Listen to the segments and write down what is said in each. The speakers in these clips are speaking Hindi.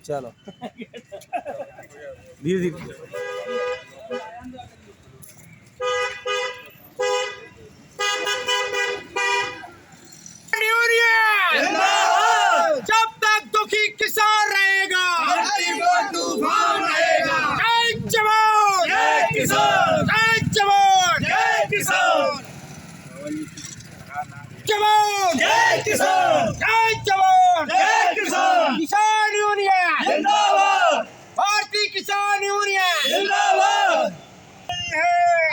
चलो धीरे धीरे। जब तक दुखी किसान रहेगा तूफान रहेगा। जय जवान जय किसान, जय जवान जय किसान, जवान जय किसान, जय जवान जय किसान। किसान यूनियन जिंदाबाद, भारतीय किसान यूनियन जिंदाबाद।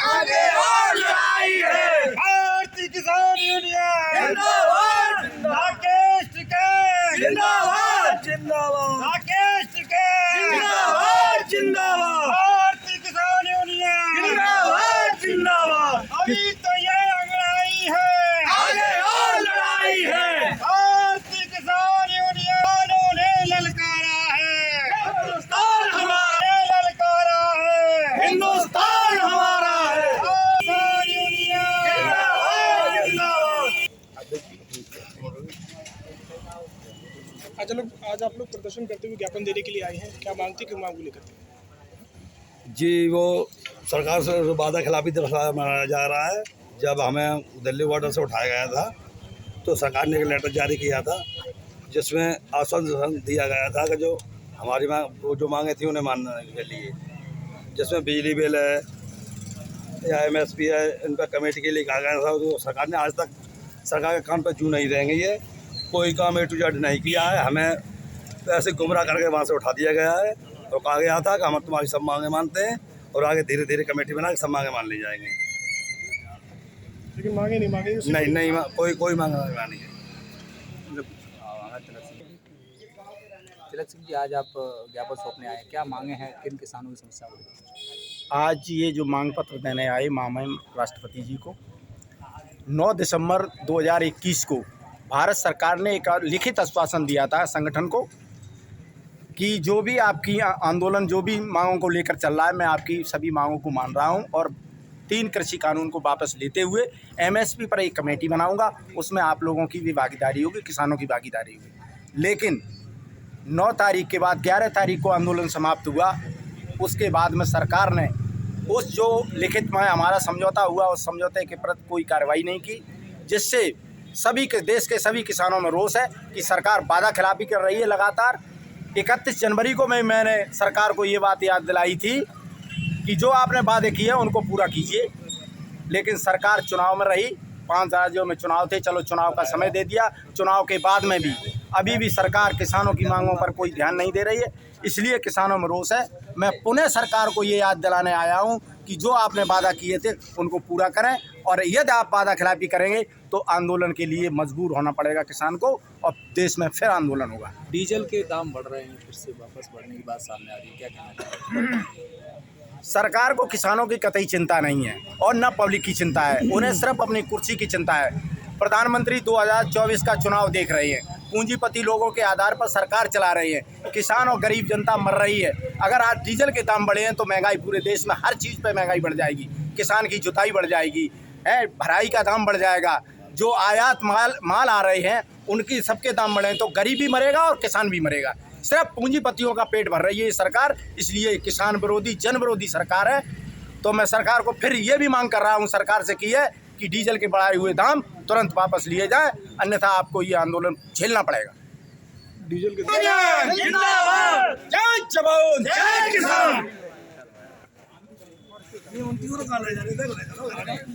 आगे और लड़ाई है, भारतीय किसान यूनियन जिंदाबाद। राकेश टिकैत जिंदाबाद, जिंदाबाद। राकेश टिकैत जिंदाबाद, जिंदाबाद। भारतीय किसान यूनियन जिंदाबाद, जिंदाबाद। अभी तो ये लड़ाई है, आगे और लड़ाई है। भारतीय किसान यूनियन ने ललकारा है, हिंदुस्तान हमारा ललकारा है, हिंदुस्तान हमारा है। किसान यूनियन जिंदाबाद, जिंदाबाद। आज आप लोग प्रदर्शन करते हुए ज्ञापन देने के लिए आए हैं, क्या मांगते क्यों मांग लेकर? जी, वो सरकार से वादा खिलाफी मनाया जा रहा है। जब हमें दिल्ली बॉर्डर से उठाया गया था तो सरकार ने एक लेटर जारी किया था जिसमें आश्वासन दिया गया था कि जो हमारी वो जो मांगे थी उन्हें मानने के लिए, जिसमें बिजली बिल है या MSP है, इन पर कमेटी के लिए कहा गया था। तो सरकार ने आज तक सरकार के काम पर जू नहीं रहेंगे, ये कोई काम A to Z नहीं किया है। हमें ऐसे गुमराह करके वहाँ से उठा दिया गया है तो कहा गया था कि हम तुम्हारी सब मांगे मानते हैं और आगे धीरे धीरे कमेटी बना के सब मांगे मान ली जाएंगी। लेकिन मांगे नहीं मांगे नहीं कोई मांग नहीं मानी है। तिलक सिंह जी, आज आप ज्ञापन सौंपने आए, क्या मांगे हैं, किन किसानों की समस्या हो रही है? आज ये जो मांग पत्र देने आए माननीय राष्ट्रपति जी को, 9 दिसंबर 2021 को भारत सरकार ने एक लिखित आश्वासन दिया था संगठन को कि जो भी आपकी आंदोलन जो भी मांगों को लेकर चल रहा है, मैं आपकी सभी मांगों को मान रहा हूं और 3 कृषि कानून को वापस लेते हुए MSP पर एक कमेटी बनाऊंगा, उसमें आप लोगों की भी भागीदारी होगी, किसानों की भागीदारी होगी। लेकिन 9 तारीख के बाद 11 तारीख को आंदोलन समाप्त हुआ। उसके बाद में सरकार ने उस जो लिखित में हमारा समझौता हुआ उस समझौते के प्रति कोई कार्रवाई नहीं की, जिससे सभी के देश के सभी किसानों में रोष है कि सरकार वादा खिलाफी कर रही है लगातार। 31 जनवरी को मैंने सरकार को ये बात याद दिलाई थी कि जो आपने वादे किए उनको पूरा कीजिए, लेकिन सरकार चुनाव में रही। 5 राज्यों में चुनाव थे, चलो चुनाव का समय दे दिया। चुनाव के बाद में भी अभी भी सरकार किसानों की मांगों पर कोई ध्यान नहीं दे रही है, इसलिए किसानों में रोष है। मैं पुनः सरकार को ये याद दिलाने आया हूँ कि जो आपने वादा किए थे उनको पूरा करें, और यदि आप वादा खिलाफी करेंगे तो आंदोलन के लिए मजबूर होना पड़ेगा किसान को और देश में फिर आंदोलन होगा। डीजल के दाम बढ़ रहे हैं, फिर से वापस बढ़ने की बात सामने आ रही है, क्या कहना चाहिए? सरकार को किसानों की कतई चिंता नहीं है और न पब्लिक की चिंता है, उन्हें सिर्फ अपनी कुर्सी की चिंता है। प्रधानमंत्री 2024 का चुनाव देख रहे हैं, पूंजीपति लोगों के आधार पर सरकार चला रही है, किसान और गरीब जनता मर रही है। अगर आज डीजल के दाम बढ़े हैं तो महंगाई पूरे देश में हर चीज़ पे महंगाई बढ़ जाएगी, किसान की जुताई बढ़ जाएगी, भराई का दाम बढ़ जाएगा, जो आयात माल आ रहे हैं उनकी सबके दाम बढ़े तो गरीब भी मरेगा और किसान भी मरेगा। सिर्फ पूंजीपतियों का पेट भर रही है ये सरकार, इसलिए किसान विरोधी जन विरोधी सरकार है। तो मैं सरकार को फिर ये भी मांग कर रहा हूँ सरकार से की है कि डीजल के बढ़ाए हुए दाम तुरंत वापस लिए जाएं, अन्यथा आपको ये आंदोलन झेलना पड़ेगा। डीजल के जिंदाबाद, जय जवान जय किसान।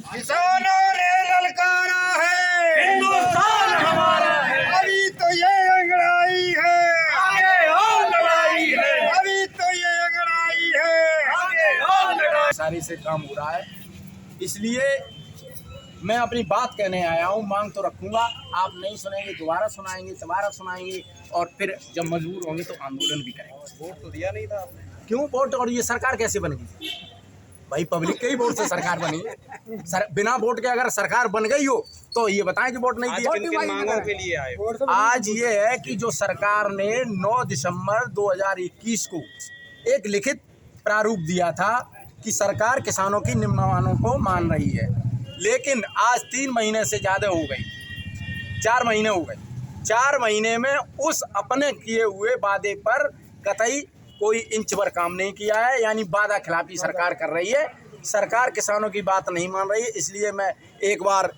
किसानों ने ललकारा है, हिंदुस्तान हमारा है। अभी तो ये लड़ाई है, आगे और लड़ाई है। अभी तो ये लड़ाई है, आगे और लड़ाई। सारी से काम हो रहा है, इसलिए मैं अपनी बात कहने आया हूँ। मांग तो रखूंगा, आप नहीं सुनेंगे दोबारा सुनाएंगे और फिर जब मजबूर होंगे तो आंदोलन भी करेंगे। वोट तो दिया नहीं था आपने, क्यों वोट? और ये सरकार कैसे बनेगी भाई? पब्लिक के ही वोट से सरकार बनी है। बिना वोट के अगर सरकार बन गई हो तो ये बताएं कि वोट नहीं दिया। किन मांगों के लिए आए? आज ये है कि जो सरकार ने 9 दिसंबर 2021 को एक लिखित प्रारूप दिया था कि सरकार किसानों की निम्न मांगों को मान रही है, लेकिन आज 3 महीने से ज़्यादा हो गई, 4 महीने हो गए। 4 महीने में उस अपने किए हुए वादे पर कतई कोई इंच भर काम नहीं किया है, यानी वादा खिलाफी सरकार कर रही है। सरकार किसानों की बात नहीं मान रही है, इसलिए मैं एक बार